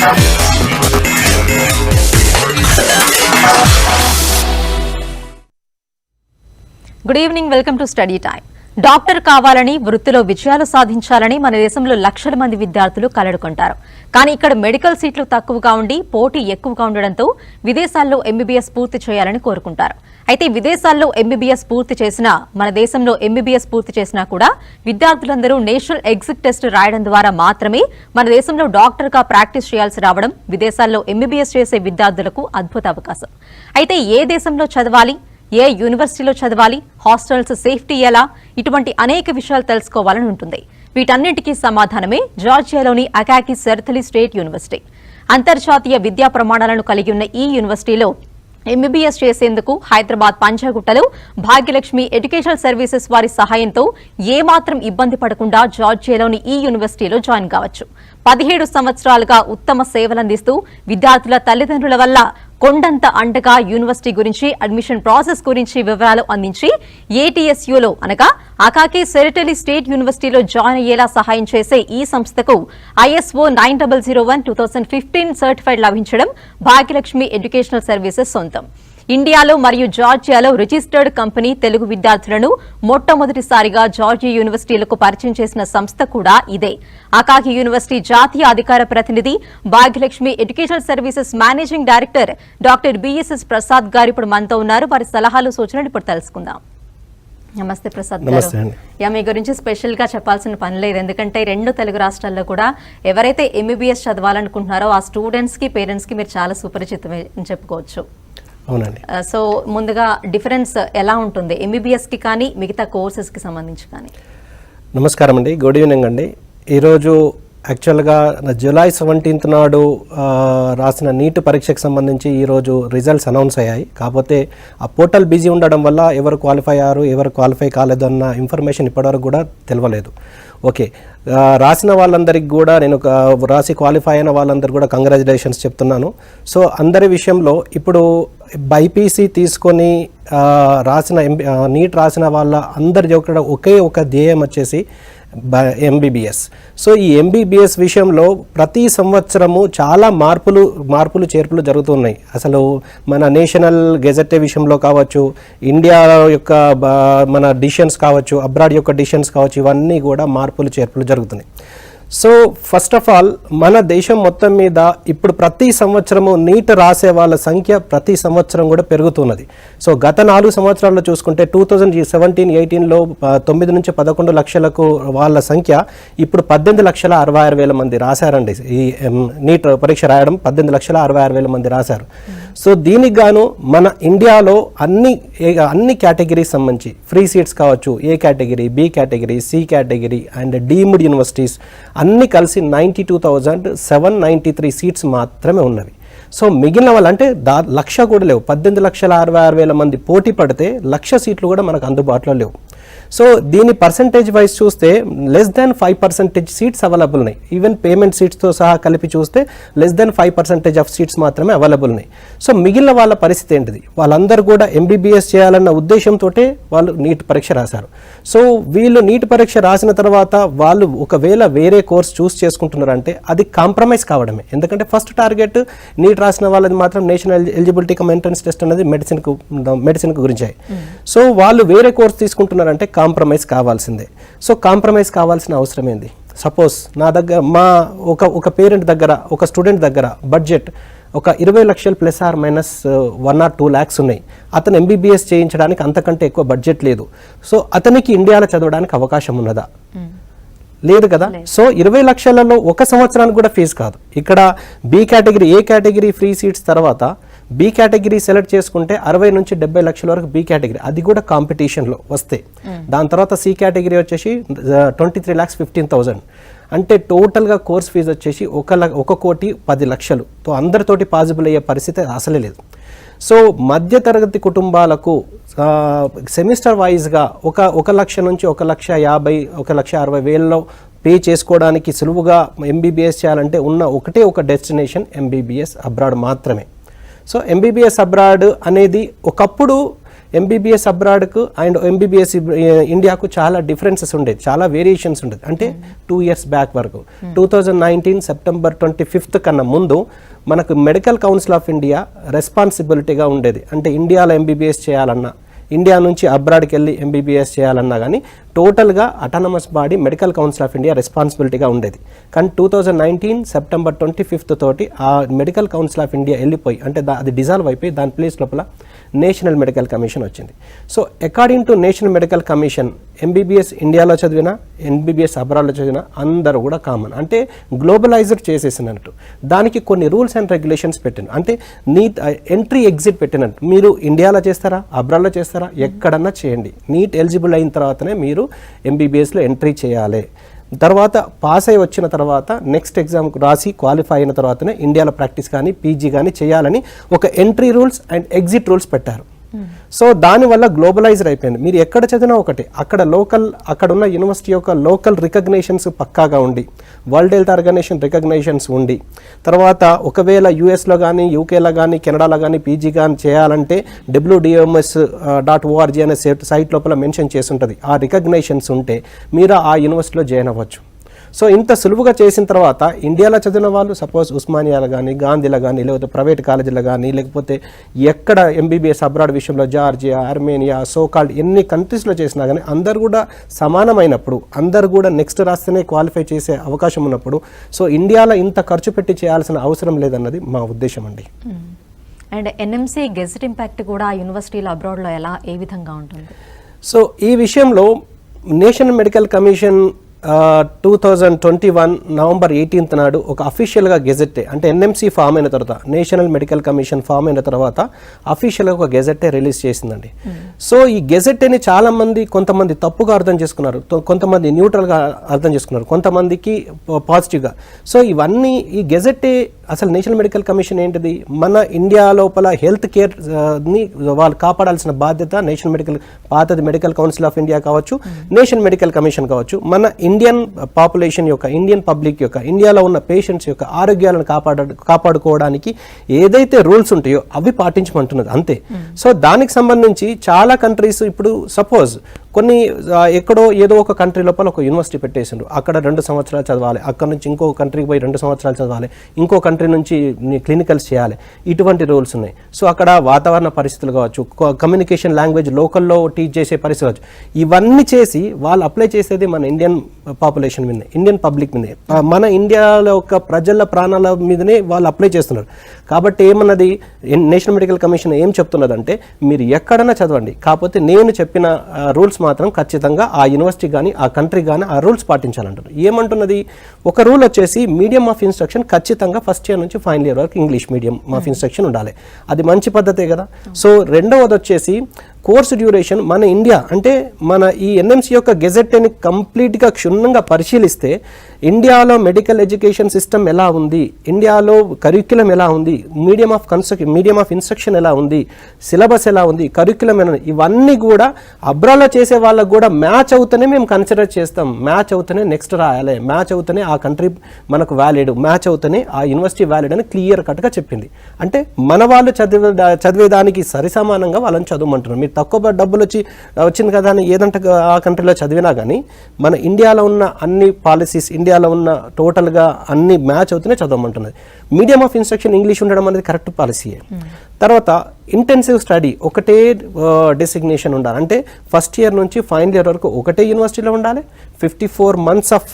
Good evening, welcome to study time. Doctor కావాలని, వృత్తిలో విజయాలు సాధించాలని మన దేశంలో లక్షల మంది విద్యార్థులు కలలుకుంటారు. కానీ ఇక్కడ మెడికల్ సీట్లు తక్కువగా ఉండి పోటీ ఎక్కువగా ఉండడంతో విదేశాల్లో ఎంబీబీఎస్ పూర్తి చేయాలని కోరుకుంటారు. అయితే విదేశాల్లో ఎంబీబీఎస్ పూర్తి చేసినా, మన దేశంలో ఎంబీబీఎస్ పూర్తి చేసినా కూడా విద్యార్థులందరూ నేషనల్ ఎగ్జిట్ టెస్ట్ రాయడం ద్వారా మాత్రమే మన దేశంలో డాక్టర్గా ప్రాక్టీస్ చేయాల్సి రావడం విదేశాల్లో ఎంబీబీఎస్ చేసే విద్యార్థులకు అద్భుత అవకాశం. అయితే ఏ దేశంలో చదవాలి, ఏ యూనివర్సిటీలో చదవాలి, హాస్టల్స్ సేఫ్టీ ఎలా, ఇటువంటి అనేక విషయాలు తెలుసుకోవాలని ఉంటుంది. వీటన్నింటికీ సమాధానమే జార్జియాలోని అకాకి సెర్తలి స్టేట్ యూనివర్సిటీ. అంతర్జాతీయ విద్యా ప్రమాణాలను కలిగి ఉన్న ఈ యూనివర్సిటీలో ఎంబీబీఎస్ చేసేందుకు హైదరాబాద్ పంజాగుట్టలో భాగ్యలక్ష్మి ఎడ్యుకేషనల్ సర్వీసెస్ వారి సహాయంతో ఏమాత్రం ఇబ్బంది పడకుండా జార్జియాలోని ఈ యూనివర్సిటీలో జాయిన్ కావచ్చు. 17 సంవత్సరాలుగా ఉత్తమ సేవలందిస్తూ విద్యార్థుల తల్లిదండ్రుల వల్ల కొండంత అండగా యూనివర్సిటీ గురించి, అడ్మిషన్ ప్రాసెస్ గురించి వివరాలు అందించి ఏటీఎస్యూలో అనగా అకాకి సెరిటలి స్టేట్ యూనివర్సిటీలో జాయిన్ అయ్యేలా సహాయం చేసే ఈ సంస్థకు ISO 9001:2015 సర్టిఫైడ్ లభించడం భాగ్యలక్ష్మి ఎడ్యుకేషనల్ సర్వీసెస్ సొంతం. ఇండియాలో మరియు జార్జియాలో రిజిస్టర్డ్ కంపెనీ తెలుగు విద్యార్థులను మొట్టమొదటిసారిగా జార్జియా యూనివర్సిటీలకు పరిచయం చేసిన సంస్థ కూడా ఇదే. అకాకి యూనివర్సిటీ జాతీయ అధికార ప్రతినిధి, Bhagyalakshmi educational services managing director doctor BSS Prasad గారు ఇప్పుడు మనతో ఉన్నారు. వారి సలహాలు, సూచనలు ఇప్పుడు తెలుసుకుందాం. నమస్తే ప్రసాద్ గారు. మీ గురించి స్పెషల్ గా చెప్పాల్సిన పని లేదు, ఎందుకంటే 2 తెలుగు రాష్ట్రాల్లో కూడా ఎవరైతే ఎంబీబీఎస్ చదవాలనుకుంటున్నారో ఆ స్టూడెంట్స్ కి, పేరెంట్స్ కి మీరు చాలా సుపరిచితమే అని చెప్పుకోవచ్చు. అవునండి. సో ముందుగా డిఫరెన్స్ ఎలా ఉంటుంది ఎంబీబీఎస్ కి కానీ మిగతా కోర్సెస్ కి సంబంధించి కానీ? నమస్కారం అండి, గుడ్ ఈవినింగ్ అండి. ఈరోజు యాక్చువల్గా జూలై 17 నాడు రాసిన నీట్ పరీక్షకు సంబంధించి ఈరోజు రిజల్ట్స్ అనౌన్స్ అయ్యాయి. కాకపోతే ఆ పోర్టల్ బిజీ ఉండడం వల్ల ఎవరు క్వాలిఫై అయ్యారు, ఎవరు క్వాలిఫై కాలేదు అన్న ఇన్ఫర్మేషన్ ఇప్పటివరకు కూడా తెలియలేదు. ఓకే, రాసిన వాళ్ళందరికీ కూడా నేను రాసి క్వాలిఫై అయిన వాళ్ళందరూ కూడా కంగ్రాచులేషన్స్ చెప్తున్నాను. సో అందరి విషయంలో ఇప్పుడు బైపీసీ తీసుకొని రాసిన నీట్ రాసిన వాళ్ళ అందరి ఒకే ఒక ధ్యేయం వచ్చేసి ఎంబీబీఎస్. సో ఈ ఎంబీబీఎస్ విషయంలో ప్రతి సంవత్సరము చాలా మార్పులు చేర్పులు జరుగుతున్నాయి. అసలు మన నేషనల్ గెజెట్ విషయంలో కావచ్చు, ఇండియా యొక్క మన డిసిషన్స్ కావచ్చు, అబ్రాడ్ యొక్క డిసిషన్స్ కావచ్చు, ఇవన్నీ కూడా మార్పులు చేర్పులు జరుగుతున్నాయి. సో ఫస్ట్ ఆఫ్ ఆల్ మన దేశం మొత్తం మీద ఇప్పుడు ప్రతి సంవత్సరము నీట్ రాసే వాళ్ళ సంఖ్య ప్రతి సంవత్సరం కూడా పెరుగుతున్నది. సో గత 4 సంవత్సరాల్లో చూసుకుంటే 2017-18లో 9 నుంచి 11 లక్షలకు వాళ్ళ సంఖ్య ఇప్పుడు 18,66,000 మంది రాశారండి. ఈ నీట్ పరీక్ష రాయడం 18,66,000 మంది రాశారు. సో దీనికి గాను మన ఇండియాలో అన్ని కేటగిరీస్ సంబంధించి ఫ్రీ సీట్స్ కావచ్చు, A category, B category, C category and deemed universities అన్ని కలిసి 92,793 సీట్స్ మాత్రమే ఉన్నవి. సో మిగిలిన వాళ్ళు అంటే 1,00,000 కూడా లేవు. 18,66,000 మంది పోటీ పడితే 1,00,000 సీట్లు కూడా మనకు అందుబాటులో లేవు. సో దీని పర్సంటేజ్ వైజ్ చూస్తే లెస్ దాన్ 5% సీట్స్ అవైలబుల్ ఉన్నాయి. ఈవెన్ పేమెంట్ సీట్స్తో సహా కలిపి చూస్తే లెస్ దాన్ 5% ఆఫ్ సీట్స్ మాత్రమే అవైలబుల్ ఉన్నాయి. సో మిగిలిన వాళ్ళ పరిస్థితి ఏంటిది? వాళ్ళందరూ కూడా ఎంబీబీఎస్ చేయాలన్న ఉద్దేశంతో వాళ్ళు నీట్ పరీక్ష రాశారు. సో వీళ్ళు నీట్ పరీక్ష రాసిన తర్వాత వాళ్ళు ఒకవేళ వేరే కోర్స్ చూస్ చేసుకుంటున్నారంటే అది కాంప్రమైజ్ కావడమే. ఎందుకంటే ఫస్ట్ టార్గెట్ నీట్ రాసిన వాళ్ళది మాత్రం national eligibility cum entrance test అనేది మెడిసిన్ గురించి. సో వాళ్ళు వేరే కోర్స్ తీసుకుంటున్నారంటే కాంప్రమైజ్ కావాల్సిందే. సో కాంప్రమైజ్ కావాల్సిన అవసరం ఏంది? సపోజ్ నా దగ్గర ఒక పేరెంట్ దగ్గర, ఒక స్టూడెంట్ దగ్గర బడ్జెట్ ఒక 20 లక్షలు plus are minus 1 or 2 lakhs ఉన్నాయి. అతను ఎంబీబీఎస్ చేయించడానికి అంతకంటే ఎక్కువ బడ్జెట్ లేదు. సో అతనికి ఇండియాలో చదవడానికి అవకాశం ఉన్నదా? లేదు కదా. సో 20 లక్షలలో 1 సంవత్సరానికి కూడా ఫీజు కాదు. ఇక్కడ బి కేటగిరీ, ఏ కేటగిరీ ఫ్రీ సీట్స్ తర్వాత బి కేటగిరీ సెలెక్ట్ చేసుకుంటే 60 నుంచి 70 లక్షల వరకు బి కేటగిరీ, అది కూడా కాంపిటీషన్లో వస్తే. దాని తర్వాత సి కేటగిరీ వచ్చేసి 23,15,000. అంటే టోటల్గా కోర్స్ ఫీజు వచ్చేసి 1,10,00,000. తో అందరితోటి పాసిబుల్ అయ్యే పరిస్థితి అసలే లేదు. సో మధ్యతరగతి కుటుంబాలకు సెమిస్టర్ వైజ్గా 1 లక్ష నుంచి 1,50,000, 1,60,000 పే చేసుకోవడానికి సులువుగా ఎంబీబీఎస్ చేయాలంటే ఉన్న ఒక డెస్టినేషన్ ఎంబీబీఎస్ అబ్రాడ్ మాత్రమే. సో ఎంబీబీఎస్ అబ్రాడ్ అనేది ఒకప్పుడు ఎంబీబీఎస్ అబ్రాడ్కు అండ్ ఎంబీబీఎస్ ఇండియాకు చాలా డిఫరెన్సెస్ ఉండేది, చాలా వేరియేషన్స్ ఉండేది. అంటే 2 years బ్యాక్ వరకు 2019 సెప్టెంబర్ 25 కన్నా ముందు మనకు మెడికల్ కౌన్సిల్ ఆఫ్ ఇండియా రెస్పాన్సిబిలిటీగా ఉండేది. అంటే ఇండియాలో ఎంబీబీఎస్ చేయాలన్నా, ఇండియా నుంచి అబ్రాడ్కి వెళ్ళి ఎంబీబీఎస్ చేయాలన్నా కానీ టోటల్గా autonomous body medical council of India రెస్పాన్సిబిలిటీగా ఉండేది. కానీ 2019 సెప్టెంబర్ 25 తోటి ఆ మెడికల్ కౌన్సిల్ ఆఫ్ ఇండియా వెళ్ళిపోయి, అంటే అది డిజాల్వ్ అయిపోయి దాని ప్లేస్ లోపల నేషనల్ మెడికల్ కమిషన్ వచ్చింది. So according to national medical commission MBBS ఇండియాలో చదివినా, ఎంబీబీఎస్ అబ్రాడ్లో చదివినా అందరూ కూడా కామన్, అంటే గ్లోబలైజ్డ్ చేసేసినట్టు. దానికి కొన్ని రూల్స్ అండ్ రెగ్యులేషన్స్ పెట్టిన, అంటే నీట్ ఎంట్రీ ఎగ్జిట్ పెట్టినట్టు. మీరు ఇండియాలో చేస్తారా, అబ్రాడ్లో చేస్తారా, ఎక్కడన్నా చేయండి, నీట్ ఎలిజిబుల్ అయిన తర్వాతనే మీరు ఎంబీబీఎస్లో ఎంట్రీ చేయాలి. తర్వాత పాస్ అయి వచ్చిన తర్వాత నెక్స్ట్ ఎగ్జామ్కి రాసి క్వాలిఫై అయిన తర్వాతనే ఇండియాలో ప్రాక్టీస్ కానీ పీజీ కానీ చేయాలని ఒక entry rules and exit rules పెట్టారు. సో దానివల్ల గ్లోబలైజ్డ్ అయిపోయింది. మీరు ఎక్కడ చదివినా ఒకటి, అక్కడ ఉన్న యూనివర్సిటీ యొక్క లోకల్ రికగ్నేషన్స్ పక్కాగా ఉండి, వరల్డ్ హెల్త్ ఆర్గనైజేషన్ రికగ్నేషన్స్ ఉండి, తర్వాత ఒకవేళ యూఎస్లో కానీ యూకేలో కానీ కెనడాలో కానీ పీజీ కానీ చేయాలంటే WDMS.org అనే సైట్ లోపల మెన్షన్ చేసి ఉంటుంది. ఆ రికగ్నేషన్స్ ఉంటే మీరు ఆ యూనివర్సిటీలో జాయిన్ అవ్వచ్చు. సో ఇంత సులువుగా చేసిన తర్వాత ఇండియాలో చదివిన వాళ్ళు సపోజ్ ఉస్మానియాలో కానీ, గాంధీలో కానీ, లేకపోతే ప్రైవేట్ కాలేజీలో కానీ, లేకపోతే ఎక్కడ ఎంబీబీఎస్ అబ్రాడ్ విషయంలో జార్జియా, ఆర్మేనియా, సోకాల్డ్ ఎన్ని కంట్రీస్లో చేసినా కానీ అందరు కూడా సమానమైనప్పుడు, అందరు కూడా నెక్స్ట్ రాస్తేనే క్వాలిఫై చేసే అవకాశం ఉన్నప్పుడు, సో ఇండియాలో ఇంత ఖర్చు పెట్టి చేయాల్సిన అవసరం లేదన్నది మా ఉద్దేశం అండి. అండ్ ఎన్ఎంసీ గెజెట్ ఇంపాక్ట్ కూడా యూనివర్సిటీలో అబ్రాడ్లో ఏ విధంగా ఉంటుంది? సో ఈ విషయంలో నేషనల్ మెడికల్ కమిషన్ 2021 నవంబర్ 18 నాడు ఒక అఫీషియల్గా గెజెట్టే, అంటే ఎన్ఎంసీ ఫామ్ అయిన తర్వాత, నేషనల్ మెడికల్ కమిషన్ ఫామ్ అయిన తర్వాత అఫీషియల్గా ఒక గెజెట్టే రిలీజ్ చేసిందండి. సో ఈ గెజెట్ని కొంతమంది తప్పుగా అర్థం చేసుకున్నారు, కొంతమంది న్యూట్రల్గా అర్థం చేసుకున్నారు, కొంతమందికి పాజిటివ్గా. సో ఇవన్నీ ఈ గెజెట్టే అసలు నేషనల్ మెడికల్ కమిషన్ ఏంటిది, మన ఇండియా లోపల హెల్త్ కేర్ని వాళ్ళు కాపాడాల్సిన బాధ్యత పాతది మెడికల్ కౌన్సిల్ ఆఫ్ ఇండియా కావచ్చు, నేషనల్ మెడికల్ కమిషన్ కావచ్చు, మన ఇండియన్ పాపులేషన్ యొక్క, ఇండియన్ పబ్లిక్ యొక్క, ఇండియాలో ఉన్న పేషెంట్స్ యొక్క ఆరోగ్యాలను కాపాడుకోవడానికి ఏదైతే రూల్స్ ఉంటాయో అవి పాటించమంటున్నది అంతే. సో దానికి సంబంధించి చాలా కంట్రీస్ ఇప్పుడు సపోజ్ కొన్ని ఎక్కడో ఏదో ఒక కంట్రీ లోపల ఒక యూనివర్సిటీ పెట్టేసిండ్రు, అక్కడ 2 సంవత్సరాలు చదవాలి, అక్కడ నుంచి ఇంకో కంట్రీకి పోయి 2 సంవత్సరాలు చదవాలి, ఇంకో కంట్రీ నుంచి క్లినికల్స్ చేయాలి, ఇటువంటి రూల్స్ ఉన్నాయి. సో అక్కడ వాతావరణ పరిస్థితులు కావచ్చు, కమ్యూనికేషన్ లాంగ్వేజ్ లోకల్లో టీచ్ చేసే పరిస్థితులు కావచ్చు, ఇవన్నీ చేసి వాళ్ళు అప్లై చేసేది మన ఇండియన్ పాపులేషన్ మీదనే, ఇండియన్ పబ్లిక్ మీదనే, మన ఇండియాలో ఒక ప్రజల ప్రాణాల మీదనే వాళ్ళు అప్లై చేస్తున్నారు. కాబట్టి ఏమన్నది నేషనల్ మెడికల్ కమిషన్ ఏం చెప్తున్నదంటే మీరు ఎక్కడైనా చదవండి, కాకపోతే నేను చెప్పిన రూల్స్ మాత్రం ఖచ్చితంగా ఆ యూనివర్సిటీ కానీ ఆ కంట్రీ కానీ ఆ రూల్స్ పాటించాలంటున్నారు. ఏమంటున్నది, ఒక రూల్ వచ్చేసి మీడియం ఆఫ్ ఇన్స్ట్రక్షన్ ఖచ్చితంగా ఫస్ట్ ఇయర్ నుంచి ఫైనల్ ఇయర్ వరకు ఇంగ్లీష్ మీడియం ఆఫ్ ఇన్స్ట్రక్షన్ ఉండాలి, అది మంచి పద్ధతే కదా. సో రెండవది వచ్చేసి కోర్సు డ్యూరేషన్, మన ఇండియా అంటే మన ఈ ఎన్ఎంసీ యొక్క గెజెట్ని కంప్లీట్గా క్షుణ్ణంగా పరిశీలిస్తే ఇండియాలో మెడికల్ ఎడ్యుకేషన్ సిస్టమ్ ఎలా ఉంది, ఇండియాలో కరిక్యులం ఎలా ఉంది, మీడియం ఆఫ్ ఇన్స్ట్రక్షన్ ఎలా ఉంది, సిలబస్ ఎలా ఉంది, కరిక్యులం ఎలా, ఇవన్నీ కూడా అబ్రాలో చేసే వాళ్ళకు కూడా మ్యాచ్ అవుతూనే మేము కన్సిడర్ చేస్తాం, మ్యాచ్ అవుతూనే నెక్స్ట్ రాయాలి, మ్యాచ్ అవుతూనే ఆ కంట్రీ మనకు వ్యాలిడ్, మ్యాచ్ అవుతూనే ఆ యూనివర్సిటీ వ్యాలిడ్ అని క్లియర్ కట్గా చెప్పింది. అంటే మన వాళ్ళు చదివేదానికి సరిసమానంగా వాళ్ళని చదవమంటున్నారు. మీరు తక్కువ డబ్బులు వచ్చింది కదా అని ఏదంటే ఆ కంట్రీలో చదివినా కానీ మన ఇండియాలో ఉన్న అన్ని పాలసీస్, ఇండియాలో ఉన్న టోటల్గా అన్ని మ్యాచ్ అవుతూనే చదవమంటున్నది. మీడియం ఆఫ్ ఇన్స్ట్రక్షన్ ఇంగ్లీష్ ఉండడం అనేది కరెక్ట్ పాలసీయే. తర్వాత ఇంటెన్సివ్ స్టడీ ఒకటే డెసిగ్నేషన్ ఉండాలి, అంటే ఫస్ట్ ఇయర్ నుంచి ఫైనల్ ఇయర్ వరకు ఒకటే యూనివర్సిటీలో ఉండాలి, 54 months ఆఫ్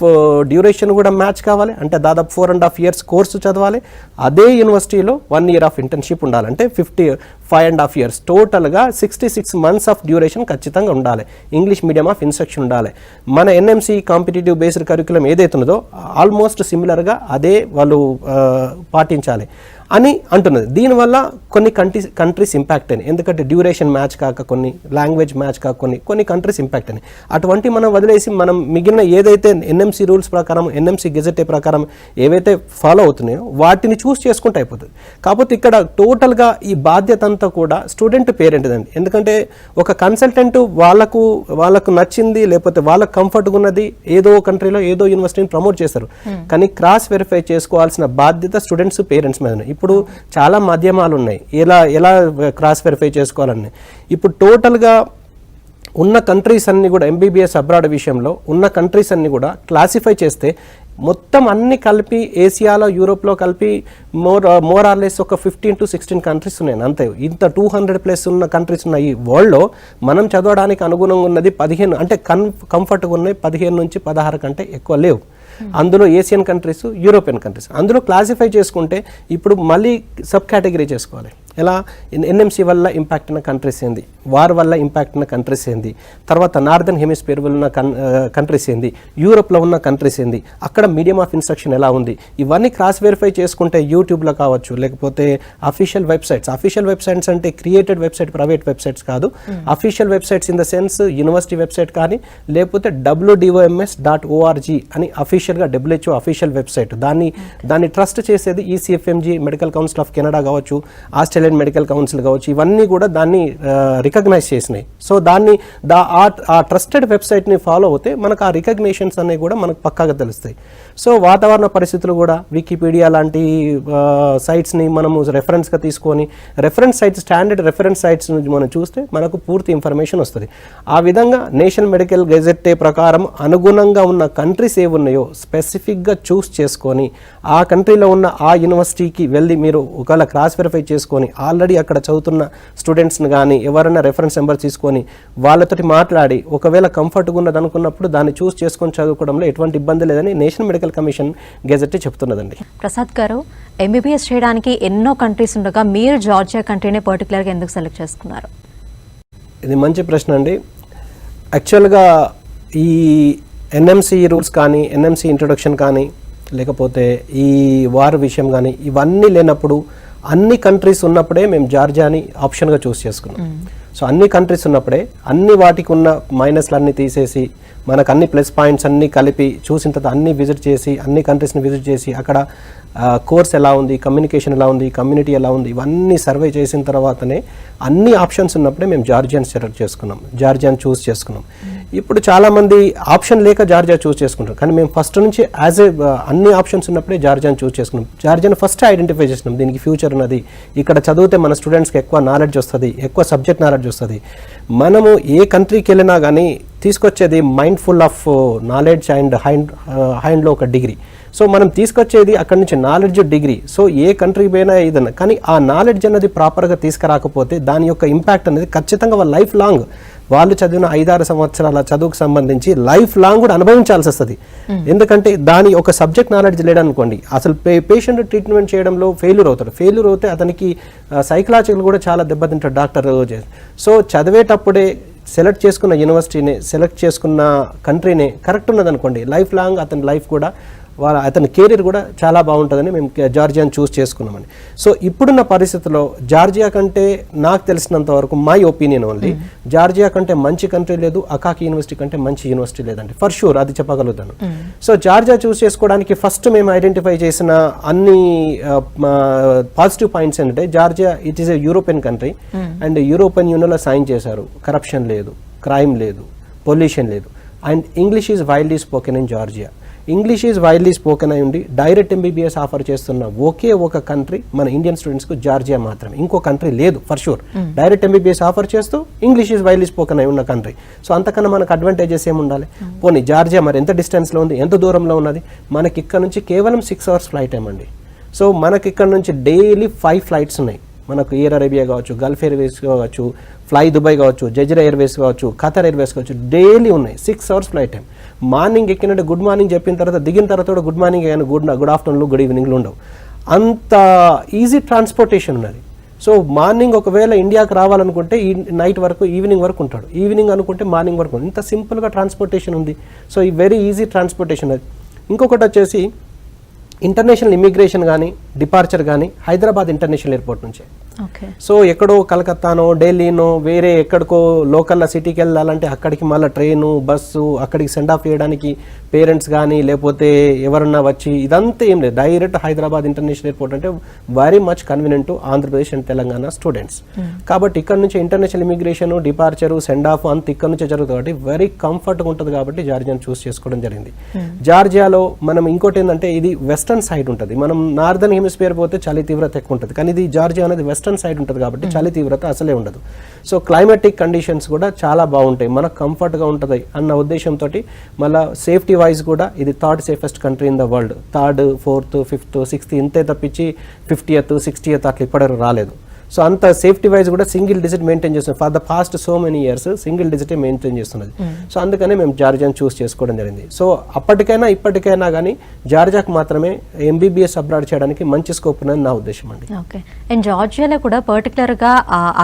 డ్యూరేషన్ కూడా మ్యాచ్ కావాలి, అంటే దాదాపు 4.5 years కోర్సు చదవాలి, అదే యూనివర్సిటీలో 1 year ఆఫ్ ఇంటర్న్షిప్ ఉండాలి, అంటే 5.5 years టోటల్గా 66 months ఆఫ్ డ్యూరేషన్ ఖచ్చితంగా ఉండాలి, ఇంగ్లీష్ మీడియం ఆఫ్ ఇన్స్ట్రక్షన్ ఉండాలి. మన ఎన్ఎంసీ కాంపిటేటివ్ బేస్డ్ కరిక్యులం ఏదైతే ఉన్నదో ఆల్మోస్ట్ సిమిలర్గా అదే వాళ్ళు పాటించాలి అని అంటున్నది. దీనివల్ల కొన్ని కంట్రీస్ ఇంపాక్ట్ అయినాయి, ఎందుకంటే డ్యూరేషన్ మ్యాచ్ కాక, కొన్ని లాంగ్వేజ్ మ్యాచ్ కాక కొన్ని కంట్రీస్ ఇంపాక్ట్ అయినాయి. అటువంటి మనం వదిలేసి మనం మిగిలిన ఏదైతే ఎన్ఎంసీ రూల్స్ ప్రకారం, ఎన్ఎంసీ గెజెట్ ప్రకారం ఏవైతే ఫాలో అవుతున్నాయో వాటిని చూస్ చేసుకుంటే అయిపోతుంది. కాకపోతే ఇక్కడ టోటల్గా ఈ బాధ్యత అంతా కూడా స్టూడెంట్ పేరెంట్ అండి, ఎందుకంటే ఒక కన్సల్టెంట్ వాళ్ళకు నచ్చింది లేకపోతే వాళ్ళకు కంఫర్ట్గా ఉన్నది ఏదో కంట్రీలో ఏదో యూనివర్సిటీని ప్రమోట్ చేస్తారు, కానీ క్రాస్ వెరిఫై చేసుకోవాల్సిన బాధ్యత స్టూడెంట్స్ పేరెంట్స్ మీద. ఇప్పుడు చాలా మాధ్యమాలు ఉన్నాయి, ఎలా క్రాస్ వెరిఫై చేసుకోవాలని. ఇప్పుడు టోటల్గా ఉన్న కంట్రీస్ అన్ని కూడా ఎంబీబీఎస్ అబ్రాడ్ విషయంలో ఉన్న కంట్రీస్ అన్ని కూడా క్లాసిఫై చేస్తే మొత్తం అన్ని కలిపి ఏసియాలో యూరోప్లో కలిపి మోర్ ఆర్ లెస్ ఒక 15 to 16 కంట్రీస్ ఉన్నాయి అంతే. ఇంత 200+ ఉన్న కంట్రీస్ ఉన్న ఈ వరల్డ్లో మనం చదవడానికి అనుగుణంగా ఉన్నది 15, అంటే కంఫర్ట్గా ఉన్నాయి 15 నుంచి 16 కంటే ఎక్కువ లేవు. అందులో ఏషియన్ కంట్రీస్, యూరోపియన్ కంట్రీస్. అందులో క్లాసిఫై చేసుకుంటే ఇప్పుడు మళ్ళీ సబ్ కేటగిరీ చేసుకోవాలి. ఎలా ఎన్ఎంసీ వల్ల ఇంపాక్ట్ ఉన్న కంట్రీస్ ఏంది, వార్ వల్ల ఇంపాక్ట్ ఉన్న కంట్రీస్ ఏంది, తర్వాత నార్దర్న్ హెమిస్ఫియర్ ఉన్న కంట్రీస్ ఏంది, యూరోప్లో ఉన్న కంట్రీస్ ఏంది, అక్కడ మీడియం ఆఫ్ ఇన్స్ట్రక్షన్ ఎలా ఉంది, ఇవన్నీ క్రాస్ వెరిఫై చేసుకుంటే యూట్యూబ్లో కావచ్చు, లేకపోతే అఫీషియల్ వెబ్సైట్స్ అంటే క్రియేటెడ్ వెబ్సైట్, ప్రైవేట్ వెబ్సైట్స్ కాదు, official websites in the sense university website కానీ, లేకపోతే WDOMS.org అని అఫీషియల్గా WHO అఫీషియల్ వెబ్సైట్, దాన్ని ట్రస్ట్ చేసేది ECFMG, medical council of Canada కావచ్చు, ఆస్ట్రేలియన్ మెడికల్ కౌన్సిల్ కావచ్చు, ఇవన్నీ కూడా దాన్ని రికగ్నైజ్ చేసినాయి. సో ఆ ట్రస్టెడ్ వెబ్సైట్ని ఫాలో అవుతే మనకు ఆ రికగ్నేషన్స్ అనేవి కూడా మనకు పక్కాగా తెలుస్తాయి. సో వాతావరణ పరిస్థితులు కూడా వికీపీడియా లాంటి సైట్స్ని మనము రెఫరెన్స్గా తీసుకొని స్టాండర్డ్ రెఫరెన్స్ సైట్స్ నుంచి మనం చూస్తే మనకు పూర్తి ఇన్ఫర్మేషన్ వస్తుంది. ఆ విధంగా నేషనల్ మెడికల్ గెజెట్ ప్రకారం అనుగుణంగా ఉన్న కంట్రీస్ ఏ ఉన్నాయో స్పెసిఫిక్గా చూస్ చేసుకొని ఆ కంట్రీలో ఉన్న ఆ యూనివర్సిటీకి వెళ్ళి మీరు ఒకవేళ క్రాస్ వెరిఫై చేసుకొని ఆల్రెడీ అక్కడ చదువుతున్న స్టూడెంట్స్ని కానీ ఎవరైనా రెఫరెన్స్ నెంబర్ తీసుకొని వాళ్ళతోటి మాట్లాడి ఒకవేళ కంఫర్ట్గా ఉన్నది అనుకున్నప్పుడు దాన్ని చూస్ చేసుకొని చదువుకోవడంలో ఎటువంటి ఇబ్బంది లేదని నేషనల్ మెడికల్ కమిషన్ గెజెట్ చెప్తున్నదండి. ప్రసాద్ గారు, ఎంబీబీఎస్ చేయడానికి ఎన్నో కంట్రీస్ ఉండగా మీరు జార్జియా కంట్రీనే పర్టికులర్గా ఎందుకు సెలెక్ట్ చేసుకున్నారు? ఇది మంచి ప్రశ్న అండి. యాక్చువల్గా ఈ ఎన్ఎంసీ రూల్స్ కానీ, ఎన్ఎంసీ ఇంట్రొడక్షన్ కానీ, లేకపోతే ఈ వార్ విషయం కానీ ఇవన్నీ లేనప్పుడు అన్ని కంట్రీస్ ఉన్నప్పుడే మేము జార్జియాని ఆప్షన్గా చూస్ చేసుకున్నాం. సో అన్ని కంట్రీస్ ఉన్నప్పుడే అన్ని వాటికి ఉన్న మైనస్లు అన్నీ తీసేసి మనకు అన్ని ప్లస్ పాయింట్స్ అన్నీ కలిపి చూసిన తర్వాత అన్ని విజిట్ చేసి అన్ని కంట్రీస్ని విజిట్ చేసి అక్కడ కోర్స్ ఎలా ఉంది, కమ్యూనికేషన్ ఎలా ఉంది, కమ్యూనిటీ ఎలా ఉంది, ఇవన్నీ సర్వే చేసిన తర్వాతనే అన్ని ఆప్షన్స్ ఉన్నప్పుడే మేము జార్జియాని సెలెక్ట్ చేసుకున్నాం, జార్జియాని చూస్ చేసుకున్నాం. ఇప్పుడు చాలామంది ఆప్షన్ లేక జార్జియా చూస్ చేసుకుంటారు, కానీ మేము ఫస్ట్ నుంచి అన్ని ఆప్షన్స్ ఉన్నప్పుడే జార్జియాని చూస్ చేసుకున్నాం. జార్జియాని ఫస్ట్ ఐడెంటిఫై చేసినాం, దీనికి ఫ్యూచర్ ఉన్నది, ఇక్కడ చదివితే మన స్టూడెంట్స్కి ఎక్కువ నాలెడ్జ్ వస్తుంది, ఎక్కువ సబ్జెక్ట్ నాలెడ్జ్ వస్తుంది. మనము ఏ కంట్రీకి వెళ్ళినా కానీ తీసుకొచ్చేది mind full of knowledge and హ్యాండ్లో ఒక డిగ్రీ. సో మనం తీసుకొచ్చేది అక్కడి నుంచి నాలెడ్జ్, డిగ్రీ. సో ఏ కంట్రీకి పోయినా ఏదన్నా కానీ ఆ నాలెడ్జ్ అనేది ప్రాపర్గా తీసుకురాకపోతే దాని యొక్క ఇంపాక్ట్ అనేది ఖచ్చితంగా వాళ్ళ లైఫ్ లాంగ్, వాళ్ళు చదివిన 5-6 సంవత్సరాల చదువుకు సంబంధించి లైఫ్ లాంగ్ కూడా అనుభవించాల్సి వస్తుంది. ఎందుకంటే దాని ఒక సబ్జెక్ట్ నాలెడ్జ్ లేడనుకోండి అసలు పేషెంట్ ట్రీట్మెంట్ చేయడంలో ఫెయిల్యూర్ అవుతే అతనికి సైకలాజికల్ కూడా చాలా దెబ్బతింటాడు డాక్టర్. సో చదివేటప్పుడే సెలెక్ట్ చేసుకున్న యూనివర్సిటీని, సెలెక్ట్ చేసుకున్న కంట్రీనే కరెక్ట్ ఉన్నదనుకోండి లైఫ్ లాంగ్ అతని లైఫ్ కూడా అతని కెరీర్ కూడా చాలా బాగుంటుందని మేము జార్జియాని చూస్ చేసుకున్నామండి. సో ఇప్పుడున్న పరిస్థితుల్లో జార్జియా కంటే నాకు తెలిసినంత వరకు మై ఒపీనియన్ ఓన్లీ, జార్జియా కంటే మంచి కంట్రీ లేదు, అకాకి యూనివర్సిటీ కంటే మంచి యూనివర్సిటీ లేదండి, ఫర్ షూర్ అది చెప్పగలుగుతాను. సో జార్జియా చూస్ చేసుకోవడానికి ఫస్ట్ మేము ఐడెంటిఫై చేసిన అన్ని పాజిటివ్ పాయింట్స్ ఏంటంటే Georgia it is a European country and European యూనియన్లో సైన్ చేశారు, కరప్షన్ లేదు, క్రైమ్ లేదు, పొల్యూషన్ లేదు, and English is widely spoken in Georgia. English is widely spoken అయి ఉండి డైరెక్ట్ ఎంబీబీఎస్ ఆఫర్ చేస్తున్న ఒకే ఒక కంట్రీ మన ఇండియన్ స్టూడెంట్స్కు జార్జియా మాత్రమే, ఇంకో కంట్రీ లేదు for sure. Direct MBBS offer చేస్తూ ఇంగ్లీష్ ఈజ్ వైడ్లీ స్పోకెన్ అయి ఉన్న కంట్రీ. సో అంతకన్నా మనకు అడ్వాంటేజెస్ ఏమి ఉండాలి? పోనీ జార్జియా మరి ఎంత డిస్టెన్స్లో ఉంది, ఎంత దూరంలో ఉన్నది? మనకి ఇక్కడ నుంచి కేవలం 6 hours ఫ్లైట్ ఏమండి. సో మనకి ఇక్కడ నుంచి డైలీ 5 flights ఉన్నాయి. మనకు ఎయిర్ అరేబియా కావచ్చు, గల్ఫ్ ఎయిర్వేస్ కావచ్చు, ఫ్లై దుబాయ్ కావచ్చు, జజిరా ఎయిర్వేస్ కావచ్చు, ఖతర్ ఎయిర్వేస్ కావచ్చు, డైలీ ఉన్నాయి 6 hours ఫ్లైట్ టైం. మార్నింగ్ ఎక్కినట్టు గుడ్ మార్నింగ్ చెప్పిన తర్వాత దిగిన తర్వాత కూడా గుడ్ మార్నింగ్ కానీ గుడ్ ఆఫ్టర్నూన్, గుడ్ ఈవినింగ్లు ఉండవు. అంత ఈజీ ట్రాన్స్పోర్టేషన్ ఉన్నది. సో మార్నింగ్ ఒకవేళ ఇండియాకి రావాలనుకుంటే ఈ నైట్ వరకు, ఈవినింగ్ వరకు ఉంటాడు, ఈవినింగ్ అనుకుంటే మార్నింగ్ వరకు, ఇంత సింపుల్గా ట్రాన్స్పోర్టేషన్ ఉంది. సో ఈ వెరీ ఈజీ ట్రాన్స్పోర్టేషన్ అది. ఇంకొకటి వచ్చేసి ఇంటర్నేషనల్ ఇమిగ్రేషన్ కానీ డిపార్చర్ కానీ హైదరాబాద్ ఇంటర్నేషనల్ ఎయిర్పోర్ట్ నుంచే. సో ఎక్కడో కలకత్తానో, ఢిల్లీనో, వేరే ఎక్కడికో లోకల్ సిటీకి వెళ్ళాలంటే అక్కడికి మళ్ళీ ట్రైను, బస్సు, అక్కడికి సెండ్ ఆఫ్ చేయడానికి పేరెంట్స్ కానీ లేకపోతే ఎవరన్నా వచ్చి ఇదంతా ఏం లేదు, డైరెక్ట్ హైదరాబాద్ ఇంటర్నేషనల్ ఎయిర్పోర్ట్ అంటే very much convenient to Andhra Pradesh and Telangana students. కాబట్టి ఇక్కడ నుంచి ఇంటర్నేషనల్ ఇమిగ్రేషన్, డిపార్చరు, సెండ్ ఆఫ్ అంత ఇక్కడ నుంచే జరుగుతుంది కాబట్టి వెరీ కంఫర్ట్గా ఉంటుంది. కాబట్టి జార్జియాను చూస్ చేసుకోవడం జరిగింది. జార్జియాలో మనం ఇంకోటి ఏంటంటే ఇది వెస్టర్న్ సైడ్ ఉంటుంది. మనం నార్దర్న్ హెమిస్ఫియర్ పోతే చలి తీవ్రత ఎక్కువ ఉంటుంది, కానీ ఇది జార్జియా అనేది వెస్టర్న్ సైడ్ ఉంటుంది కాబట్టి చలి తీవ్రత అసలే ఉండదు. సో క్లైమాటిక్ కండిషన్స్ కూడా చాలా బాగుంటాయి, మనకు కంఫర్ట్గా ఉంటుంది అన్న ఉద్దేశంతో. మళ్ళీ సేఫ్టీ వైజ్ కూడా ఇది third safest country in the world. Third, fourth, fifth, sixth ఇంతే తప్పించి 50th, 60th అట్లా ఇప్పటివరకు రాలేదు. సో అంత సేఫ్టీ వైజ్ కూడా సింగిల్ డిజిట్ మెయింటైన్ చేస్తుంది. For the past so many years single డిజిటే మెయింటైన్ చేస్తున్నది. సో అందుకనే మేము జార్జియాను చూస్ చేసుకోవడం జరిగింది. సో అప్పటికైనా ఇప్పటికైనా కానీ జార్జియాకు మాత్రమే MBBS అబ్రాడ్ చేయడానికి మంచి స్కోప్ ఉన్నది నా ఉద్దేశం అండి. ఓకే, అండ్ జార్జియాలో కూడా పర్టికులర్గా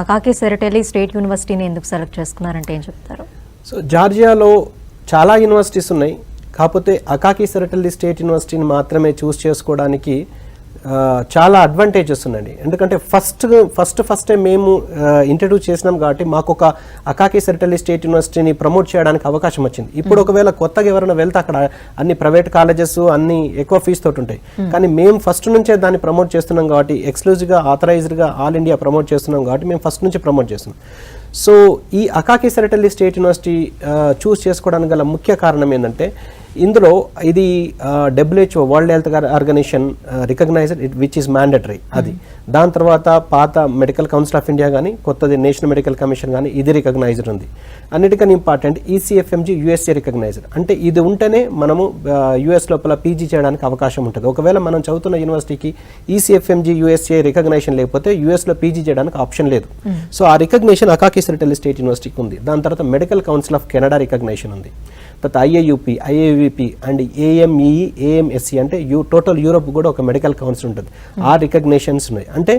అకాకి సెరటెల్లి స్టేట్ యూనివర్సిటీని ఎందుకు సెలెక్ట్ చేసుకున్నారంటే ఏం చెప్తారు? సో జార్జియాలో చాలా యూనివర్సిటీస్ ఉన్నాయి, కాకపోతే అకాకి సెరటెల్లి స్టేట్ యూనివర్సిటీని మాత్రమే చూస్ చేసుకోవడానికి చాలా అడ్వాంటేజెస్ ఉన్నాయండి. ఎందుకంటే ఫస్ట్ మేము ఇంట్రడ్యూస్ చేసినాం కాబట్టి మాకు ఒక అకాకి సెరటెల్లి స్టేట్ యూనివర్సిటీని ప్రమోట్ చేయడానికి అవకాశం వచ్చింది. ఇప్పుడు ఒకవేళ కొత్తగా ఎవరైనా వెళ్తే అక్కడ అన్ని ప్రైవేట్ కాలేజెస్ అన్ని ఎక్కువ ఫీజు తోటి ఉంటాయి, కానీ మేము ఫస్ట్ నుంచే దాన్ని ప్రమోట్ చేస్తున్నాం కాబట్టి, ఎక్స్క్లూజివ్గా ఆథరైజ్డ్గా ఆల్ ఇండియా ప్రమోట్ చేస్తున్నాం కాబట్టి మేము ఫస్ట్ నుంచి ప్రమోట్ చేస్తున్నాం. సో ఈ అకాకి సెరటెల్లి స్టేట్ యూనివర్సిటీ చూస్ చేసుకోవడానికి గల ముఖ్య కారణం ఏంటంటే, ఇందులో ఇది WHO World Health Organization recognised which is mandatory అది. దాని తర్వాత పాత మెడికల్ కౌన్సిల్ ఆఫ్ ఇండియా కానీ కొత్తది నేషనల్ మెడికల్ కమిషన్ కానీ ఇది రికగ్నైజ్డ్ ఉంది. అన్నిటికన్నా ఇంపార్టెంట్ ECFMG USA రికగ్నైజ్డ్. అంటే ఇది ఉంటేనే మనము US లోపల PG చేయడానికి అవకాశం ఉంటుంది. ఒకవేళ మనం చదువుతున్న యూనివర్సిటీకి ECFMG USA రికగ్నైజేషన్ లేకపోతే US లో PG చేయడానికి ఆప్షన్ లేదు. సో ఆ రికగ్నేషన్ అకాకి సెరటెల్లి స్టేట్ యూనివర్సిటీకి ఉంది. దాని తర్వాత medical council of Canada recognition ఉంది. తర్వాత IAUP, IAVP and AME, AMSC అంటే టోటల్ యూరోప్ కూడా ఒక మెడికల్ కౌన్సిల్ ఉంటుంది. ఆ రికగ్నేషన్స్ ఉన్నాయి. అంటే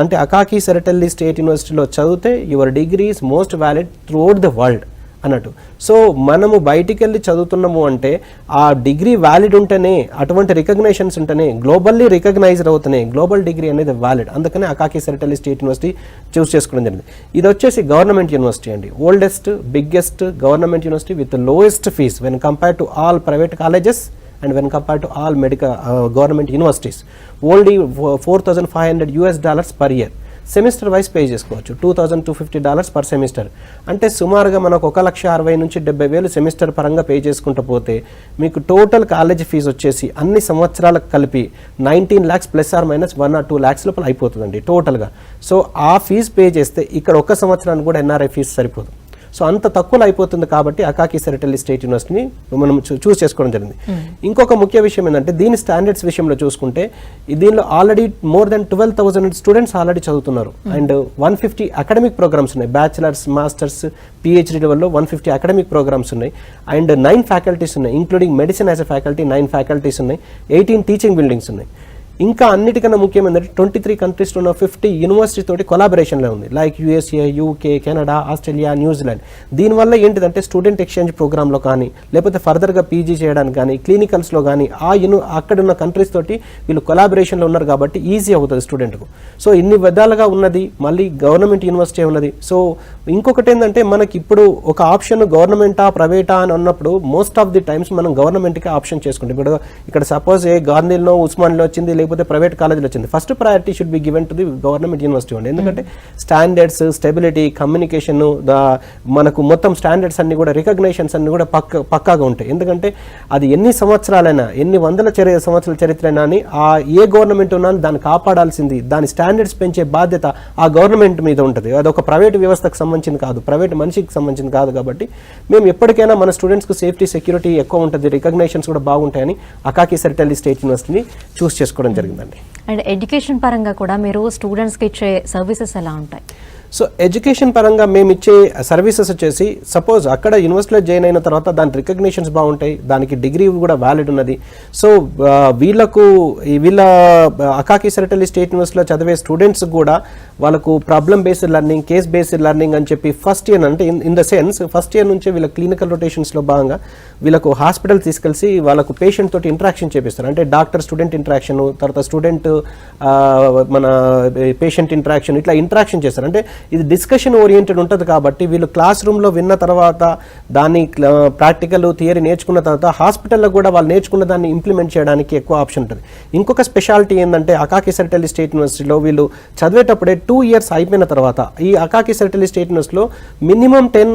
అంటే అకాకి సెరటెల్లి స్టేట్ యూనివర్సిటీలో చదివితే your degree is most valid throughout the world అన్నట్టు. సో మనము బయటికి వెళ్ళి చదువుతున్నాము అంటే ఆ డిగ్రీ వ్యాలిడ్ ఉంటేనే, అటువంటి రికగ్నేషన్స్ ఉంటేనే, గ్లోబల్లీ రికగ్నైజ్డ్ అవుతున్నాయి, గ్లోబల్ డిగ్రీ అనేది వ్యాలిడ్. అందుకనే అకాకి సెరటెల్లి స్టేట్ యూనివర్సిటీ చూస్ చేసుకోవడం జరిగింది. ఇది వచ్చేసి గవర్నమెంట్ యూనివర్సిటీ అండి, oldest biggest government university with lowest fees when compare to all private colleges and when compared to all medical government universities. Only $4,500 per year. Semester wise pay చేసుకోవచ్చు, $2,250 per semester. అంటే సుమారుగా మనకు 1,60,000 నుంచి 70,000 semester పరంగా pay చేసుకుంటూ పోతే మీకు total college fee వచ్చేసి అన్ని సంవత్సరాలకు కలిపి 19 lakhs ± 1 or 2 lakhs లోపల అయిపోతుందండి టోటల్గా. సో ఆ ఫీజు పే చేస్తే ఇక్కడ ఒక్క సంవత్సరానికి కూడా NRI ఫీజు సరిపోదు. సో అంత తక్కువలో అయిపోతుంది కాబట్టి అకాకి సెరటెల్లి స్టేట్ యూనివర్సిటీని మనం చూస్ చేసుకోవడం జరిగింది. ఇంకొక ముఖ్య విషయం ఏంటంటే దీని స్టాండర్డ్స్ విషయంలో చూసుకుంటే దీనిలో already more than 12,000 students already చదువుతున్నారు. అండ్ 150 అకాడమిక్ ప్రోగ్రామ్స్ ఉన్నాయి, బ్యాచిలర్స్, మాస్టర్స్, PhD లెవెల్లో 150 అకాడమిక్ ప్రోగ్రామ్స్ ఉన్నాయి. అండ్ 9 ఫ్యాకల్టీస్ ఉన్నాయి, including medicine as a faculty 9 faculties ఉన్నాయి, 18 టీచింగ్ బిల్డింగ్స్ ఉన్నాయి. ఇంకా అన్నిటికన్నా ముఖ్యమైనది 23 కంట్రీస్లో ఉన్న 50 యూనివర్సిటీ తోటి కొలాబరేషన్లో ఉంది, like USA, UK, Canada, Australia, New Zealand. దీనివల్ల ఏంటిదంటే స్టూడెంట్ ఎక్స్చేంజ్ ప్రోగ్రాంలో కానీ లేకపోతే ఫర్దర్గా PG చేయడానికి కానీ క్లినికల్స్లో కానీ అక్కడున్న కంట్రీస్ తోటి వీళ్ళు కొలాబరేషన్లో ఉన్నారు కాబట్టి ఈజీ అవుతుంది స్టూడెంట్కు. సో ఇన్ని విధాలుగా ఉన్నది, మళ్ళీ గవర్నమెంట్ యూనివర్సిటీ ఉన్నది. సో ఇంకొకటి ఏంటంటే మనకి ఇప్పుడు ఒక ఆప్షన్ గవర్నమెంటా ప్రైవేటా అని ఉన్నప్పుడు మోస్ట్ ఆఫ్ ది టైమ్స్ మనం గవర్నమెంట్కి ఆప్షన్ చేసుకుంటాం. ఇప్పుడు ఇక్కడ సపోజ్ గాంధీలో, ఉస్మాన్లో వచ్చింది లేకపోతే ప్రైవేట్ కాలేజీలో వచ్చింది, first priority should be given to the government university అండి. ఎందుకంటే స్టాండర్డ్స్, స్టెబిలిటీ, కమ్యూనికేషన్, మనకు మొత్తం స్టాండర్డ్స్ అన్ని కూడా, రికగ్నేషన్స్ అన్ని కూడా పక్కాగా ఉంటాయి. ఎందుకంటే అది ఎన్ని సంవత్సరాలైనా, ఎన్ని వందల సంవత్సరాల చరిత్ర అయినా అని ఏ గవర్నమెంట్ ఉన్నా దాన్ని కాపాడాల్సింది, దాని స్టాండర్డ్స్ పెంచే బాధ్యత ఆ గవర్నమెంట్ మీద ఉంటుంది. అది ఒక ప్రైవేట్ వ్యవస్థకు సంబంధించింది కాదు, ప్రైవేట్ మనిషికి సంబంధించింది కాదు. కాబట్టి మేము ఎప్పటికైనా మన స్టూడెంట్స్కి సేఫ్టీ, సెక్యూరిటీ ఎక్కువ ఉంటుంది, రికగ్నేషన్స్ కూడా బాగుంటాయని అకాకి సెరటెల్లి స్టేట్ యూనివర్సిటీని చూస్ చేసుకోవడం జరిగిందండి. అండ్ ఎడ్యుకేషన్ పరంగా కూడా మీరు స్టూడెంట్స్కి ఇచ్చే సర్వీసెస్ ఎలా ఉంటాయి? సో ఎడ్యుకేషన్ పరంగా మేము ఇచ్చే సర్వీసెస్ వచ్చేసి, సపోజ్ అక్కడ యూనివర్సిటీలో జాయిన్ అయిన తర్వాత దాని రికగ్నేషన్స్ బాగుంటాయి, దానికి డిగ్రీ కూడా వ్యాలిడ్ ఉన్నది. సో వీళ్ళ అకాకి సెరటెల్లి స్టేట్ యూనివర్సిటీలో చదివే స్టూడెంట్స్ కూడా వాళ్ళకు problem based learning, case based learning అని చెప్పి ఫస్ట్ ఇయర్ అంటే in the sense first year నుంచే వీళ్ళ క్లినికల్ రొటేషన్స్లో భాగంగా వీళ్ళకు హాస్పిటల్ తీసుకెళ్ళి వాళ్ళకు పేషెంట్ తోటి ఇంటరాక్షన్ చేపిస్తారు. అంటే డాక్టర్ స్టూడెంట్ ఇంటరాక్షన్, తర్వాత స్టూడెంట్ మన పేషెంట్ ఇంటరాక్షన్, ఇట్లా ఇంటరాక్షన్ చేస్తారు. అంటే ఇది డిస్కషన్ ఓరియంటెడ్ ఉంటుంది కాబట్టి వీళ్ళు క్లాస్ రూమ్లో విన్న తర్వాత దాన్ని ప్రాక్టికల్ థియరీ నేర్చుకున్న తర్వాత హాస్పిటల్లో కూడా వాళ్ళు నేర్చుకున్న దాన్ని ఇంప్లిమెంట్ చేయడానికి ఎక్కువ ఆప్షన్ ఉంటుంది. ఇంకొక స్పెషాలిటీ ఏంటంటే అకాకి సెరిటెల్లి స్టేట్ యూనివర్సిటీలో వీళ్ళు చదివేటప్పుడే 2 years అయిపోయిన తర్వాత ఈ అకాకి సెరిటెల్లి స్టేట్ యూనివర్సిటీలో మినిమం 10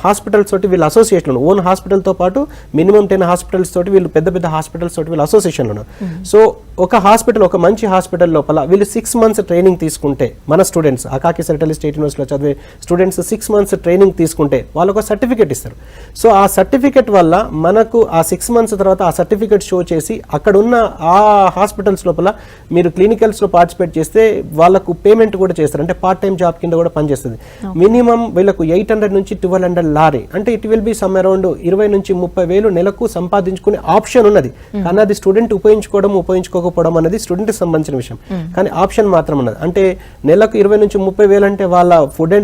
హాస్పిటల్స్ తోటి వీళ్ళు అసోసియేషన్ ఓన్ హాస్పిటల్తో పాటు మినిమం 10 హాస్పిటల్స్ తోటి వీళ్ళు పెద్ద పెద్ద హాస్పిటల్స్ తోటి వీళ్ళు అసోసియేషన్లో ఉన్నారు. సో ఒక హాస్పిటల్, ఒక మంచి హాస్పిటల్ లోపల వీళ్ళు 6 months ట్రైనింగ్ తీసుకుంటే, మన స్టూడెంట్స్ అకాకి సెరిటెల్లి స్టేట్ యూనివర్సిటీలో చదివే స్టూడెంట్స్ 6 months ట్రైనింగ్ తీసుకుంటే వాళ్ళకు ఒక సర్టిఫికేట్ ఇస్తారు. సో ఆ సర్టిఫికేట్ వల్ల మనకు ఆ 6 months తర్వాత ఆ సర్టిఫికేట్ షో చేసి అక్కడ ఉన్న ఆ హాస్పిటల్స్ లోపల మీరు క్లినికల్స్లో పార్టిసిపేట్ చేస్తే వాళ్ళకు పేమెంట్ కూడా చేస్తారు. అంటే పార్ట్ టైం జాబ్ కింద కూడా పనిచేస్తుంది. మినిమం వీళ్ళకు 800 నుంచి 1200 లారీ, అంటే it will be some around 20 నుంచి 30 వేలు నెలకు సంపాదించుకునే ఆప్షన్ ఉన్నది. కానీ అది స్టూడెంట్ ఉపయోగించుకోకపోవడం అనేది స్టూడెంట్కి సంబంధించిన విషయం. కానీ ఆప్షన్ మాత్రం ఉన్నది. అంటే నెలకు 20 నుంచి 30 వేలు అంటే వాళ్ళ ఫుడ్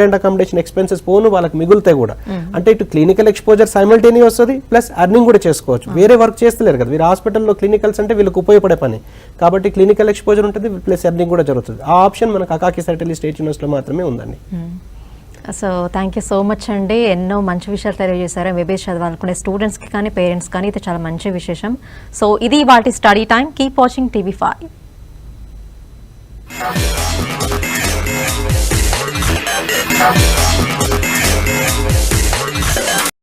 అండ్ అకామిడేషన్ ఎక్స్పెన్సెస్ పోను వాళ్ళకి మిగులుతాయి కూడా. అంటే ఇటు క్లినికల్ ఎక్స్పోజర్ సైమల్టేనియస్ వస్తుంది, ప్లస్ అర్నింగ్ కూడా చేసుకోవచ్చు. వేరే వర్క్ చేస్తలేరు కదా వీరు హాస్పిటల్లో, క్లినికల్స్ అంటే వీళ్ళకి ఉపయోగపడే పని కాబట్టి క్లినికల్ ఎక్స్పోజర్ ఉంటుంది, ప్లస్ అర్నింగ్ కూడా జరుగుతుంది. ఆ ఆప్షన్ మనకు అకాకి సెరిటెల్లి స్టేట్ యూనివర్సిటీలో మాత్రమే ఉందండి. So thank you so much అండి. ఎన్నో మంచి విషయాలు తెలియజేశారు. ఎంబీబీఎస్ చదవాలనుకునే స్టూడెంట్స్కి కానీ పేరెంట్స్ కానీ ఇది చాలా మంచి విశేషం. సో ఇది వాటి study time. Keep watching TV5.